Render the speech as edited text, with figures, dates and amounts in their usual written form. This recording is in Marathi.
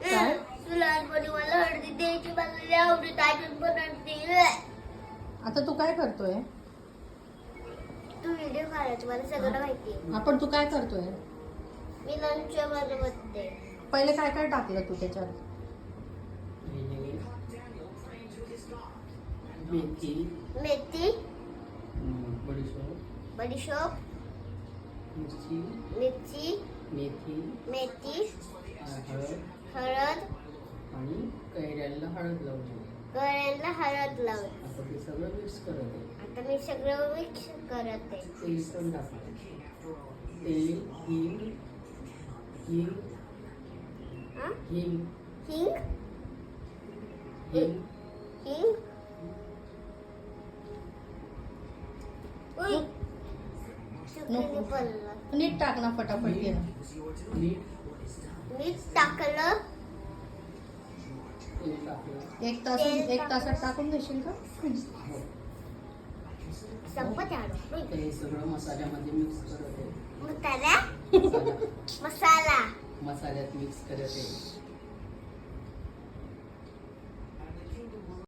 काय? तू लहानपणी मला हळदी द्यायची, मला लय आवडत, आठवण पण आणते. आता तू काय करतोय? तू व्हिडिओ काढायची, मला सगळं माहिती. आपण तू काय करतोय? मी लंच बनवते. पहिले काय काय टाकलं तू त्याच्यात? मेथी, मेथी, बडीशोप, बडीशोप, मिरची, मिरची, मेथी, मेथी, हळद हळद, आणि कैऱ्यांना हळद लावली. गळ्यांना हळद लावून. आता ते सगळं मिक्स करत आहे. आता मी सगळं मिक्स करत आहे. तेल पण टाकलं. तेल, हिंग, हिंग, हा? हिंग, हिंग, हिंग, हिंग. उई, चुकीने पडलं. नीट टाक ना फटाफट घे. मीठ, मीठ टाकलं. तेल टाकलं. एक तासात टाकून देशील का? हो. संपत आलो. आता हे सगळं मसाल्यामध्ये मिक्स करत आहे. मसाला, मसाला मसाला. मसाल्यात मिक्स करत आहे.